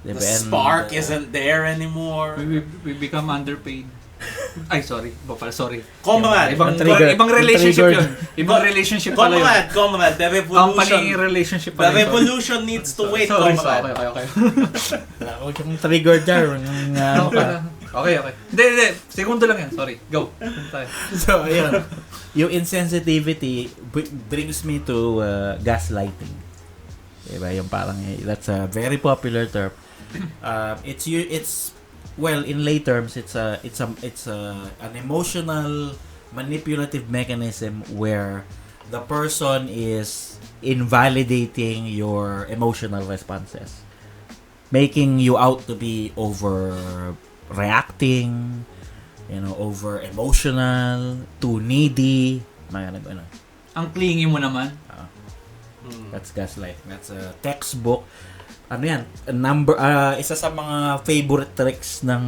The And, spark isn't there anymore. We become underpaid. Ay, sorry. Sorry. Comrade. Ibang relationship yun. Ibang relationship pala yun. Comrade, the Company revolution. relationship The pala yun. revolution needs to wait, Sorry. comrade. Okay. Huwag yung trigger dyan. Okay. Hindi. Segundo lang yan. Sorry. Go. Tayo. So, ayun. Yung insensitivity brings me to gaslighting. Diba? Yung parang, that's a very popular term. It's well, in lay terms, it's an emotional manipulative mechanism where the person is invalidating your emotional responses, making you out to be overreacting, over emotional, too needy, mga ano. Ang clingy mo naman. That's gaslighting. That's a textbook. Ano yan? Isa sa mga favorite tricks ng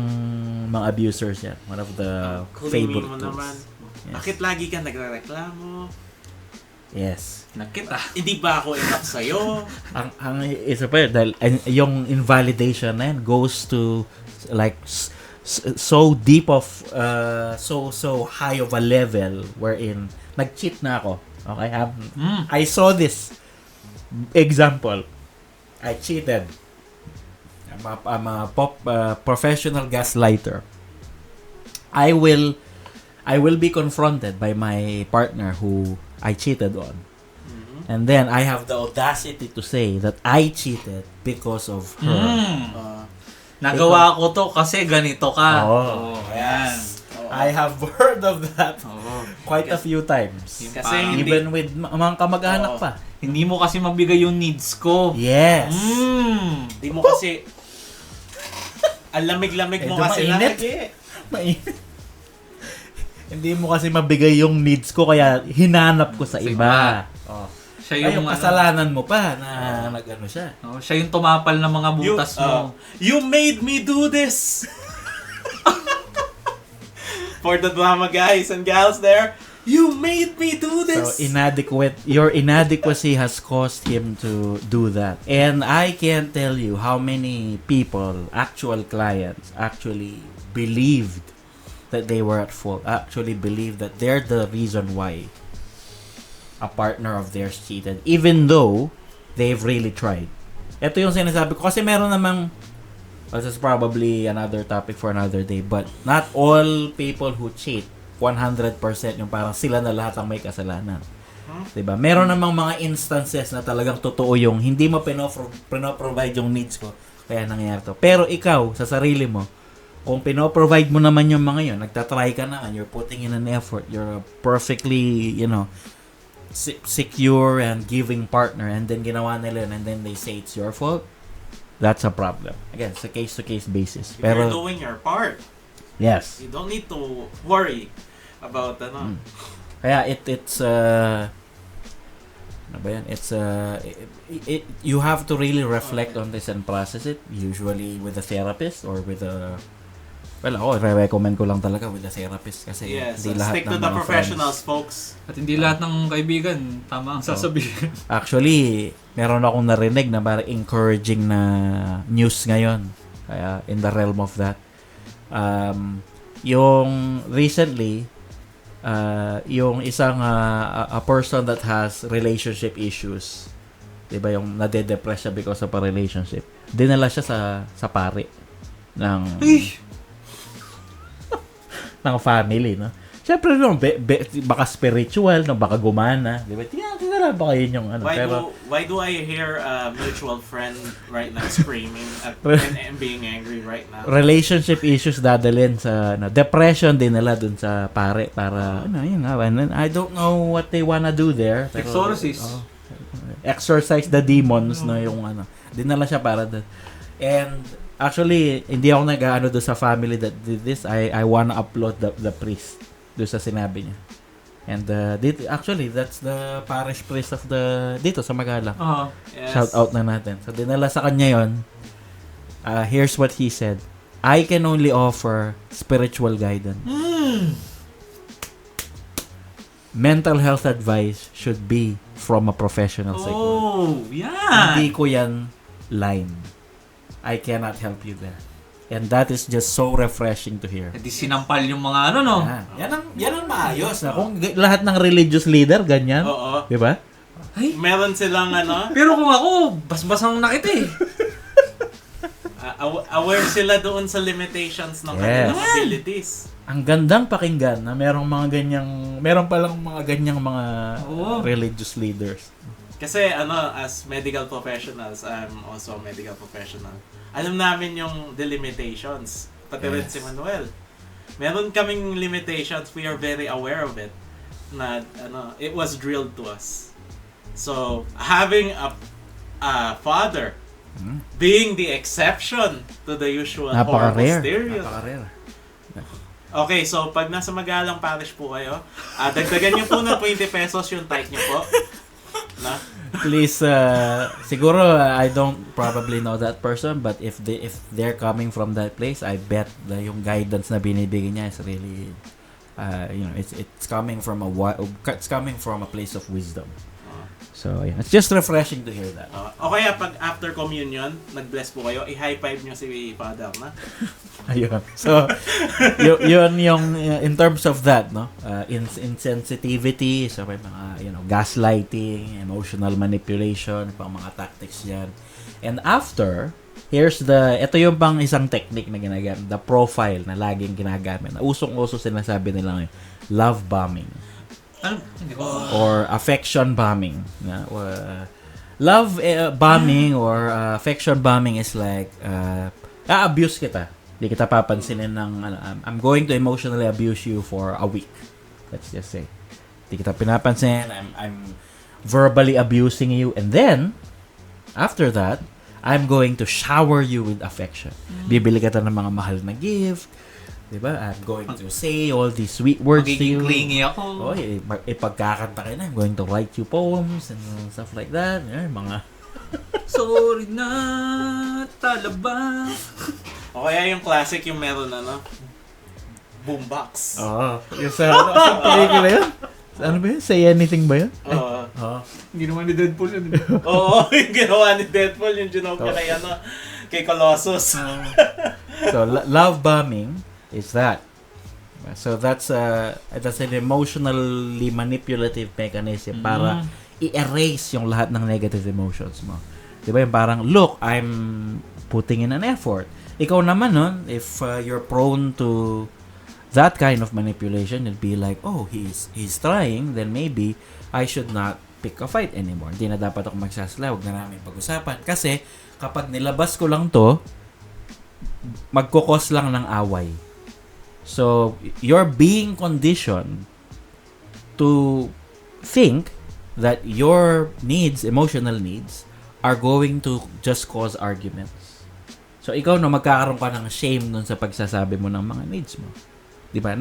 mga abusers yan. One of the favorite mo tools. naman. Yes. Bakit lagi ka nagrereklamo? Yes. Nakita. Hindi ba ako enough sa'yo? Ang isa pa yun, dahil yung invalidation na yan goes to like so deep of so high of a level wherein nag-cheat na ako. Okay? I saw this example. I cheated. I'm a professional gaslighter. I will be confronted by my partner who I cheated on. Mm-hmm. And then I have the audacity to say that I cheated because of her. Nagawa ko to kasi ganito ka. Oh, yes. I have heard of that Oo. quite a few times. Kasi hindi, Even with mga kamag-anak pa. Hindi mo kasi mabigay yung needs ko. Yes. hindi mo kasi ang lamig-lamig mo Medyo kasi mainit. lagi. Mainit. Hindi mo kasi mabigay yung needs ko kaya hinanap ko sa iba. Oh. Siya Ay, yung kasalanan mo pa na nag-ano siya. siya yung tumapal ng mga butas mo. You made me do this. For the drama guys and gals there, you made me do this. So your inadequacy has caused him to do that. And I can't tell you how many people, actual clients, actually believed that they were at fault. Actually believed that they're the reason why a partner of theirs cheated, even though they've really tried. Ito yung sinasabi ko kasi meron namang, this is probably another topic for another day, but not all people who cheat 100% yung parang sila na lahat ang may kasalanan. Diba? Meron namang mga instances na talagang totoo yung hindi mo pinoprovide yung needs ko, kaya nangyayari to. Pero ikaw, sa sarili mo, kung pinoprovide mo naman yung mga yun, nagtatry ka naman, you're putting in an effort, you're a perfectly, secure and giving partner, and then ginawa nila yun, and then they say it's your fault, that's a problem. Again, it's a case-to-case basis. Pero you're doing your part. yes. You don't need to worry about Kaya it's ano ba yan? You have to really reflect on this and process it, usually with a therapist or with a ako i-recommend ko lang talaga with a therapist kasi yes, hindi lahat stick ng to the mga professionals, friends. folks. At hindi lahat ng kaibigan tama ang sasabihin. Actually, meron akong narinig na parang encouraging na news ngayon. Kaya in the realm of that, yung recently, yung isang a person that has relationship issues, 'di ba, yung nade-depress siya because of a relationship, dinala siya sa pare ng ng family, no? Siyempre, no, baka spiritual, no, baka gumana, 'di ba? Tingnan baka yun yung ano. Why do I hear a mutual friend right now screaming and being angry right now? Relationship issues dadalhin sa depression din nila dun sa pare para yun nga, I don't know what they wanna do there. Pero, Exorcist. Exorcise the demons, no, yung dinala siya para and actually hindi ako nag-aano do sa family that did this. I wanna upload the priest do sa sinabi niya. And actually that's the parish priest of dito sa Magalang. Yes. Shout out na natin. So dinala sa kanya yon. Here's what he said. I can only offer spiritual guidance. Mental health advice should be from a professional psychologist. Oh, yeah. Hindi ko yan line. I cannot help you there. And that is just so refreshing to hear. Hindi sinampal yung mga ano, no? Yan ang maayos. Na kung lahat ng religious leader, ganyan. Oo. Di ba? Ay, Meron silang ano, pero kung ako, basbasang nakita eh. aware sila doon sa limitations ng Yes. kanilang abilities. Ang gandang pakinggan na meron palang mga ganyang mga Oo. religious leaders. Kasi ano, as medical professionals, I'm also a medical professional. Alam namin yung the limitations. Pati rin Yes. si Manuel. Meron kaming limitations, we are very aware of it. Na ano, it was drilled to us. So, having a father being the exception to the usual horrible Napaka-rare. stereotype. Napaka-rare. Okay, so pag nasa Magalang Parish po kayo, dagdagan niyo po ng 20 pesos yung tithe niyo po. Na? Please, siguro I don't probably know that person, but if they're coming from that place, I bet na yung guidance na binibigay niya is really, it's coming from a place of wisdom. So yeah, it's just refreshing to hear that. O kaya pag after communion, nag-bless po kayo, i-high five niyo si Father na. Ayun. So, yun yung in terms of that, no? Insensitivity, so may mga, gaslighting, emotional manipulation, pang mga tactics yan. And after, ito yung pang isang technique na ginagamit, the profile na laging ginagamit. Na usong-uso sinasabi nila ngayon, love bombing. Ano? Hindi ko. Or affection bombing. Love bombing or affection bombing is like, abuse kita. Hindi kita papansinin ng, I'm going to emotionally abuse you for a week. Let's just say. Hindi kita pinapansin, I'm verbally abusing you, and then, after that, I'm going to shower you with affection. Bibili kita ng mga mahal na gift, diba? I'm going to say all these sweet words to you. Magiging clingy ako. Oh, ipagkakanta ka na. I'm going to write you poems and stuff like that. Mga... Sorry na, talaba. O kaya yung classic, yung meron boombox. Oo. Yung sa pelikula yun? Ano ba yun? Say Anything ba yun? Oo. Hindi naman ni Deadpool yun. Oo, yung ginawa ni Deadpool, yung ginawa niya kay Colossus. So, love bombing is that. So, that's an emotionally manipulative mechanism para i-erase yung lahat ng negative emotions mo. Diba yung parang, look, I'm putting in an effort. Ikaw naman nun, if you're prone to that kind of manipulation, you'd be like, oh, he's trying, then maybe I should not pick a fight anymore. Hindi na dapat ako magsasala, huwag na namin pag-usapan. Kasi, kapag nilabas ko lang to, magkukos lang ng away. So, you're being conditioned to think that your needs, emotional needs, are going to just cause arguments. So, ikaw magkakaroon ka ng shame nun sa pagsasabi mo ng mga needs mo. Di ba?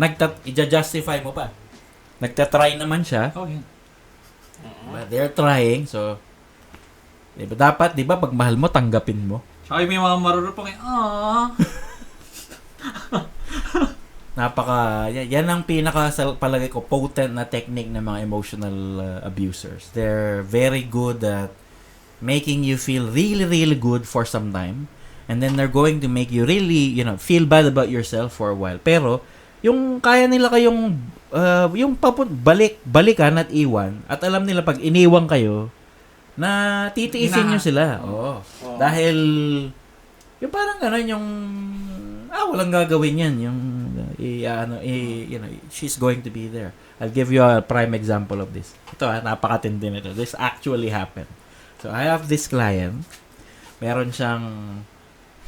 I-justify mo pa. Nagtatry naman siya. Oh, yun. But they're trying, so... Dapat, di ba, pag mahal mo, tanggapin mo. Saka may mga marurupang Yan ang palagay ko, potent na technique ng mga emotional abusers. They're very good at making you feel really, really good for some time. And then they're going to make you really, feel bad about yourself for a while. Pero, yung kaya nila kayong, balikan at iwan, at alam nila pag iniwan kayo, na titiisin nyo sila. Oo. Dahil, yung parang yung, walang gagawin yan. Yung, she's going to be there. I'll give you a prime example of this. Ito napakatindi nito. This actually happened. So, I have this client, meron siyang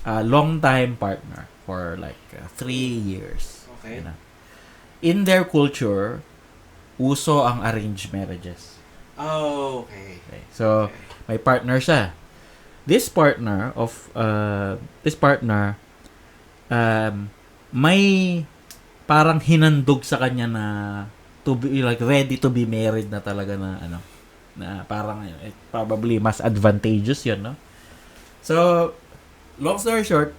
long-time partner for like 3 years. Okay. In their culture, uso ang arranged marriages. Oh, okay. So, may partner siya. This partner, may parang hinandog sa kanya na to be like ready to be married na talaga na na parang probably mas advantageous yun, no? So, long story short,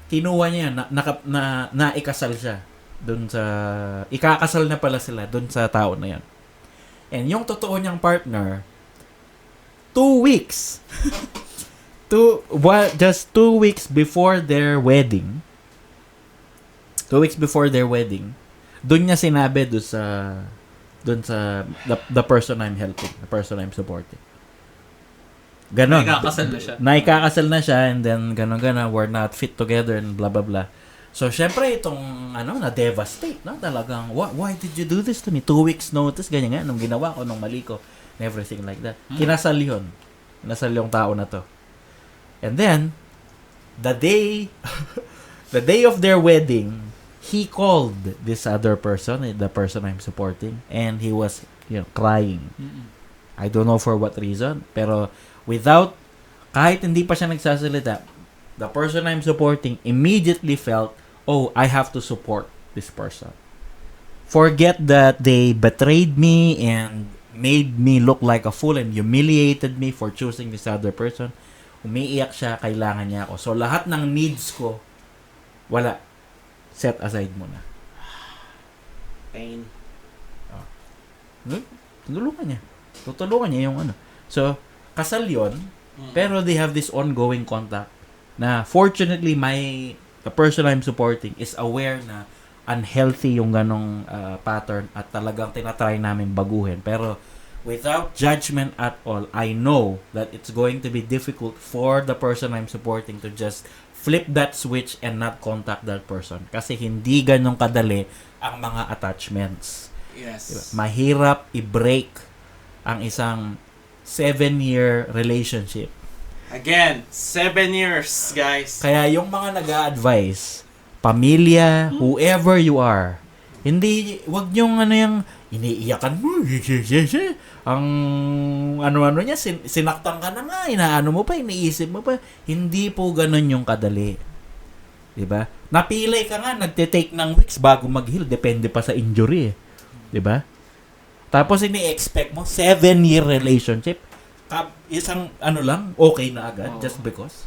kinuha niya na ikasal siya doon sa ikakasal na pala sila doon sa tao na yan. And yung totoo niyang partner 2 weeks just 2 weeks before their wedding, doon niya sinabi doon sa the person I'm helping, the person I'm supporting. Ganon. Naikakasal na siya and then ganon, we're not fit together and blah blah blah. So, syempre, itong, na-devastate, no? Talagang, why did you do this to me? 2 weeks notice, ganyan nga, nung ginawa ko, nung mali ko, and everything like that. Kinasal yun. Kinasal yung tao na to. And then, the day of their wedding, he called this other person, the person I'm supporting, and he was, crying. I don't know for what reason, pero kahit hindi pa siya nagsasalita, the person I'm supporting immediately felt, I have to support this person. Forget that they betrayed me and made me look like a fool and humiliated me for choosing this other person. Umiiyak siya, kailangan niya ako. So, lahat ng needs ko, wala. Set aside muna. Pain. Tutulungan niya yung ano. So, kasal yun, pero they have this ongoing contact na fortunately the person I'm supporting is aware na unhealthy yung ganong pattern at talagang tinatry namin baguhin. Pero without judgment at all, I know that it's going to be difficult for the person I'm supporting to just flip that switch and not contact that person. Kasi hindi ganong kadali ang mga attachments. Yes. Diba? Mahirap i-break ang isang 7-year relationship. Again, 7 years, guys. Kaya yung mga nag-a-advise, pamilya, whoever you are, wag niyong yung iniiyakan mo, ang ano-ano niya, sinaktan ka na nga, inaano mo pa, iniisip mo pa, hindi po ganun yung kadali. Diba? Napilay ka nga, nagte-take ng weeks bago mag-heal, depende pa sa injury. Diba? Tapos ini-expect mo, 7-year relationship, isang okay na agad, just because.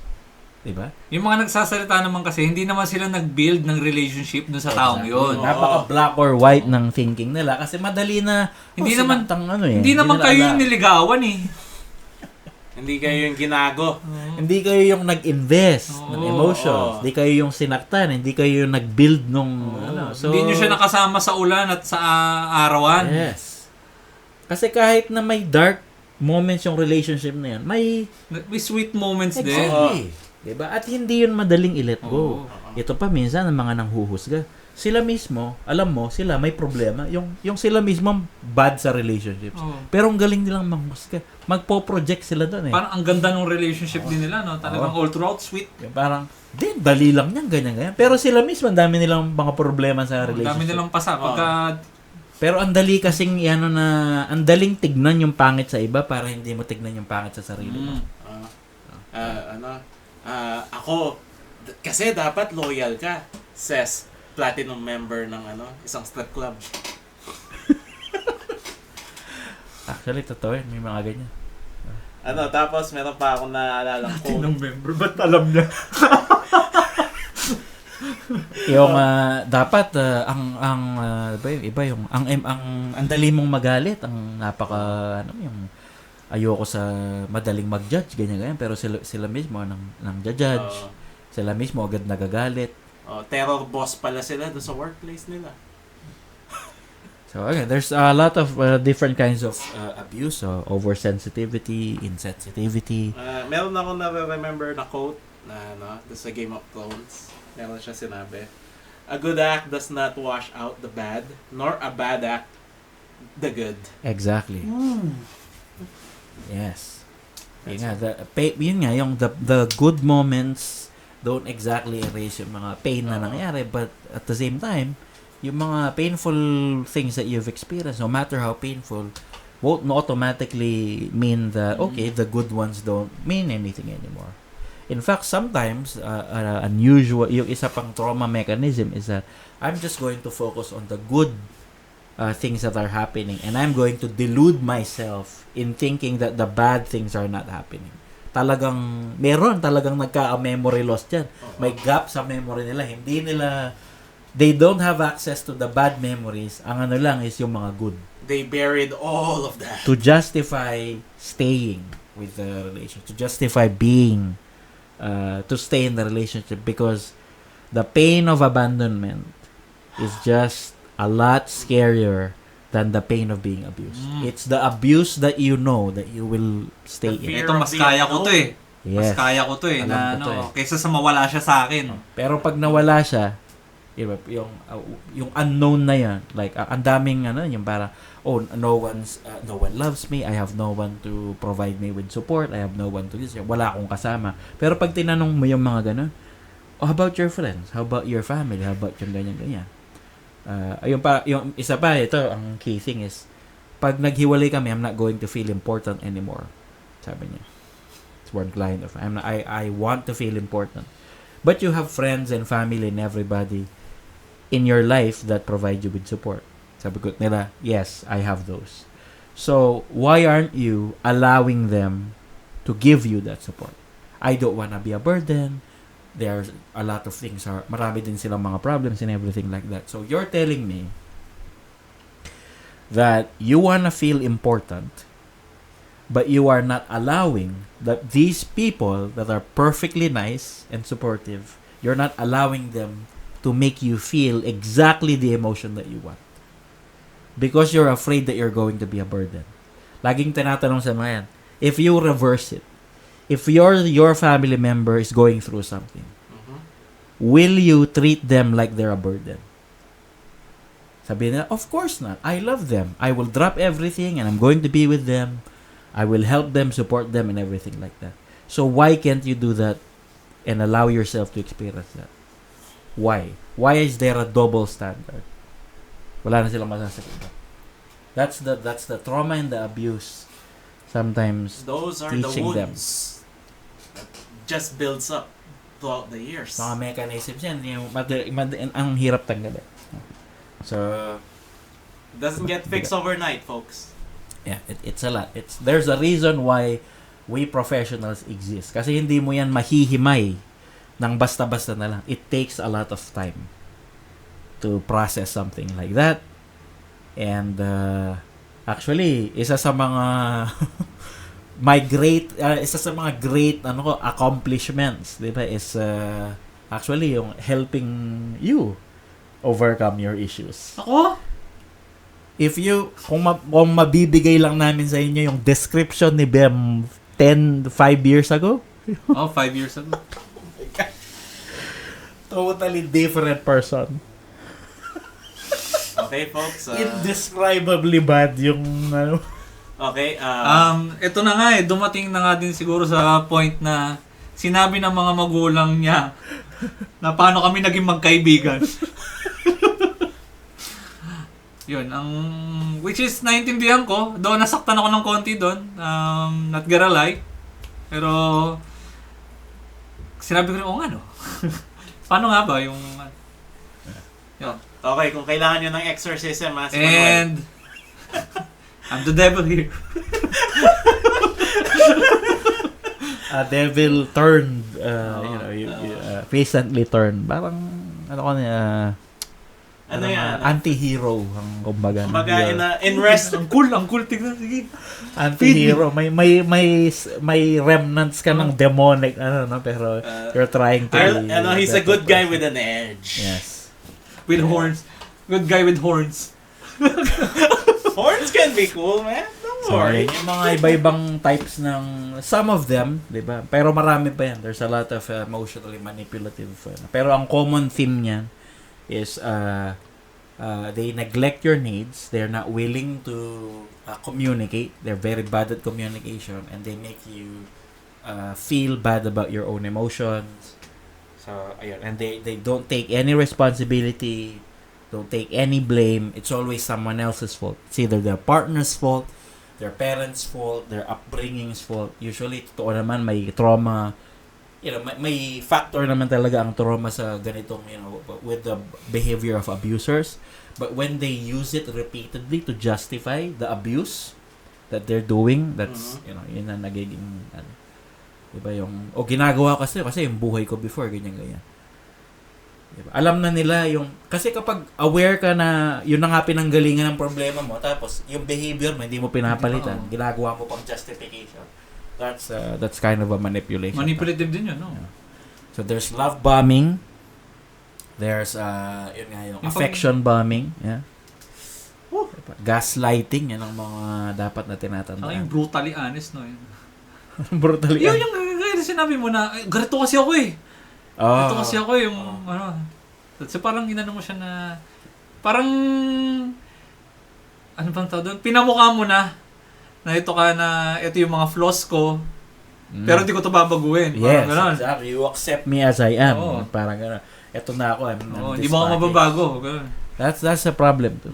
Diba? Yung mga nagsasalita naman kasi, hindi naman sila nag-build ng relationship dun sa taong yun. Napaka black or white ng thinking nila kasi madali na hindi naman hindi naman kayo yung niligawan eh. Hindi kayo yung ginago. Hindi kayo yung nag-invest ng emotions. Hindi kayo yung sinaktan, hindi kayo yung nag-build nung So, hindi nyo siya nakasama sa ulan at sa arawan. Yes. Kasi kahit na may dark moments yung relationship na yan, may sweet moments din. Exactly. Diba? At hindi yun madaling i-let go. Ito pa minsan ang mga nanghuhusga. Sila mismo, alam mo, sila may problema. Yung sila mismo bad sa relationships. Pero ang galing nilang manghusga. Magpo-project sila doon eh. Parang ang ganda ng relationship din nila, no? Talagang all throughout sweet. Parang, dali lang niyan, ganyan. Pero sila mismo, ang dami nilang mga problema sa relationship. Dami nilang pasa. Pero ang dali kasing ang daling tignan yung pangit sa iba para hindi mo tignan yung pangit sa sarili mo. Ako, kasi dapat loyal ka, says platinum member ng isang strip club. Actually, totoo yun. May mga ganyan. Tapos meron pa akong naaalala ko. Platinum member? Ba't alam niya? Yung dapat iba yung ang dali mong magalit, ang yung ayoko sa madaling mag-judge ganyan pero sila mismo nang judge. Sila mismo agad nagagalit. Terror boss pala sila doon sa workplace nila. So okay, there's a lot of different kinds of abuse, oversensitivity, insensitivity. Meron akong na-remember na quote na sa Game of Thrones. Meron siya sinabi, a good act does not wash out the bad, nor a bad act the good. Exactly. Yes. Yun nga, yung the good moments don't exactly erase yung mga pain na nangyari, but at the same time, yung mga painful things that you've experienced, no matter how painful, won't automatically mean that, the good ones don't mean anything anymore. In fact, sometimes, unusual, yung isa pang trauma mechanism is that I'm just going to focus on the good things that are happening and I'm going to delude myself in thinking that the bad things are not happening. Talagang nagka-memory loss dyan. May gap sa memory nila. They don't have access to the bad memories. Ang lang is yung mga good. They buried all of that. To justify staying with the relationship. To justify being to stay in the relationship, because the pain of abandonment is just a lot scarier than the pain of being abused. It's the abuse that you know that you will stay The in. fear Ito, mas kaya ko to eh. Mas Yes. kaya ko to eh. Alam Na, ko to eh. kaysa sa mawala siya sa akin. Pero pag nawala siya, yung unknown na yan, like ang daming yung para no one loves me, I have no one to provide me with support, I have no one to this, wala akong kasama. Pero pag tinanong mo yung mga ganun, how about your friends? How about your family? How about yung ganyan? Yung isa pa, ito, ang key thing is, pag naghiwalay kami, I'm not going to feel important anymore. Sabi niya. It's one client of mine. I want to feel important. But you have friends and family and everybody in your life that provide you with support. Sabi ko nila, yes, I have those. So, why aren't you allowing them to give you that support? I don't wanna be a burden. There's a lot of things. Marami din silang mga problems and everything like that. So, you're telling me that you wanna feel important, but you are not allowing that these people that are perfectly nice and supportive, you're not allowing them to make you feel exactly the emotion that you want. Because you're afraid that you're going to be a burden. Laging tinatanong sa mga yan, if you reverse it, if your family member is going through something, will you treat them like they're a burden? Sabi nila, of course not. I love them. I will drop everything and I'm going to be with them. I will help them, support them, and everything like that. So why can't you do that and allow yourself to experience that? Why? Why is there a double standard? Wala na silang masasagot. That's the trauma and the abuse. Sometimes Those are the teaching them. wounds that just builds up throughout the years. Mga mechanisms yan, yung ang hirap tanggalin. So, It doesn't get fixed overnight, folks. yeah, it's a lot. There's a reason why we professionals exist. Kasi hindi mo yan mahihimay ng basta-basta na lang. It takes a lot of time to process something like that. And actually, isa sa mga isa sa mga great accomplishments, 'di ba, is actually yung helping you overcome your issues. Ako? If you kung mabibigay lang namin sa inyo yung description ni Bem 5 years ago, 5 years ago. totally different person. Okay, folks. Indescribably bad yung Okay. Ito na nga dumating na nga din siguro sa point na sinabi ng mga magulang niya na paano kami naging magkaibigan. Yun, which is naintindihan ko, doon nasaktan ako ng konti doon, not gonna lie. Pero sinabi ko rin, nga no. Paano nga ba yung yun. Okay, kung kailangan nyo ng exorcism, si Manuel. And I'm the devil here. A devil turned, recently turned. Parang, Ano yan? Anti-hero ang kumbaga. Kumbaga, in rest. Ang cool tignan. Sige. Anti-hero. May remnants ka ng demonic, pero you're trying to... he's a good guy with an edge. Yes. With horns. Good guy with horns. Horns can be cool, man. Don't worry. Yung mga iba-ibang types ng... Some of them, di ba? Pero marami pa yan. There's a lot of emotionally manipulative. Pero ang common theme niyan is they neglect your needs. They're not willing to communicate. They're very bad at communication. And they make you feel bad about your own emotions. So, ayun. And they don't take any responsibility. Don't take any blame. It's always someone else's fault. It's either their partner's fault, their parents' fault, their upbringing's fault. Usually, totoo naman, may trauma. May factor naman talaga ang trauma sa ganitong, with the behavior of abusers. But when they use it repeatedly to justify the abuse that they're doing, that's, yun na nagiging, diba yung, ginagawa kasi yung buhay ko before, ganyan. Diba? Alam na nila yung, kasi kapag aware ka na yun na nga pinanggalingan ng problema mo, tapos yung behavior mo, hindi mo pinapalitan, ginagawa mo pang justification, That's kind of a manipulation. Manipulative din yun, no? Yeah. So there's love bombing. There's yun nga yung affection bombing, yeah. Gaslighting, yan ang mga dapat na Saka yung tinatandaan. brutally honest, no? Brutally. Yun yung kaya sinabi mo na, ganito kasi ako eh. Ganito kasi ako eh, yung ano. So parang inano mo siya na, parang, ano bang tawag doon? Pinamukha mo na ito ka na, ito yung mga flaws ko, pero hindi ko ito babaguhin. Yes, Parang exactly. You accept me as I am. Oo. Parang gano'n. Ito na ako. hindi mo ako mababago. Ganun. That's a problem too.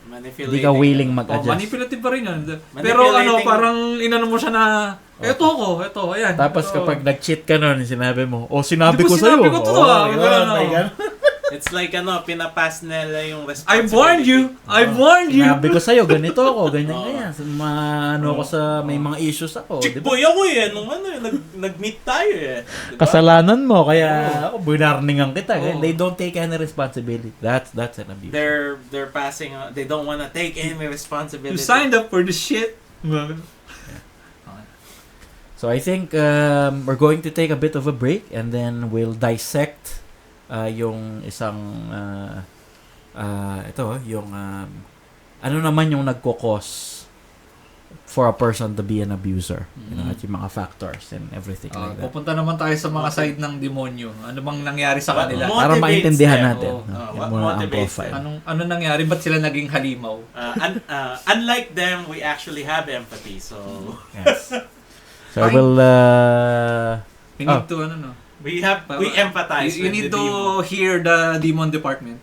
Manipulating. Hindi ka willing mag-adjust. Manipulative pa rin yun. Pero ano, parang inano mo siya na, ito ako, ito, ayan. Tapos ito. kapag nag-cheat ka nun, sinabi mo, sinabi Di ba ko sa'yo. sinabi ko to, ganun, ano. may ganun. It's like pinapass nila yung I responsibility. warned you! I warned you! Sinabi ko sa'yo, ganito ako, ganyan. Ano ko sa, may mga issues ako. Chick Di ba? boy ako eh. Nung nag-meet tayo eh. Diba? Kasalanan mo, kaya ako, binarningan kita. Oo. They don't take any responsibility. That's an abuse. They're passing on. They don't wanna take any responsibility. You signed up for this shit. So I think we're going to take a bit of a break and then we'll dissect yung isang ano naman yung nagko-cause for a person to be an abuser. You know, at yung mga factors and everything like that. Pupunta naman tayo sa mga side ng demonyo. Ano bang nangyari sa kanila? What Para motivates maintindihan them? natin. Oh, Yan what muna ang motivates profile. Ano nangyari? Ba't sila naging halimaw? Unlike them, we actually have empathy. So Yes. So we'll We need to, we empathize You with need the to demon. hear the demon department.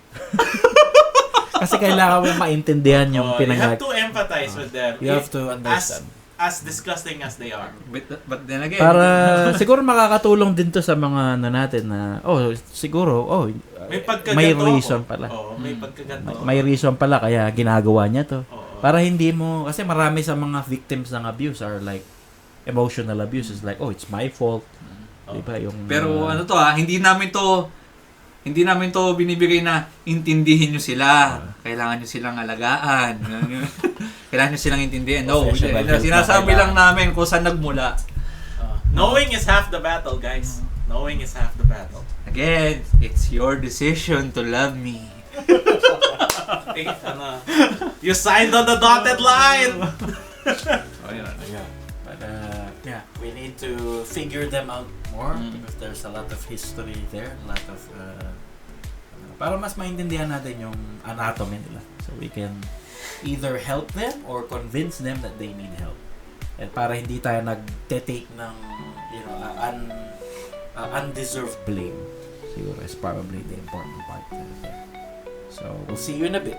kasi kailangan mo maintindihan yung You have pinag to empathize with them. you have to understand. As disgusting as they are. But then again, Para siguro makakatulong din to sa mga natin na siguro May pagkaganto may ako. reason pala. Oo, may pagkaganto. May reason pala kaya ginagawa niya to. Oo. Para hindi mo kasi marami sa mga victims ng abuse are like emotional abuse is like it's my fault. Diba yung pero hindi namin to binibigay na intindihin nyo sila. Kailangan nyo silang alagaan. Kailangan nyo silang intindihin. No, Professional help na sinasabi lang kailangan. namin kung saan nagmula. Knowing is half the battle, guys. Knowing is half the battle. Again, it's your decision to love me. You signed on the dotted line. But we need to figure them out more because there's a lot of history there, a lot of para mas maintindihan natin yung anatomy nila. So we can either help them or convince them that they need help. And para hindi tayo nag-take ng undeserved blame. Siguro is probably the important part there. So we'll see you in a bit.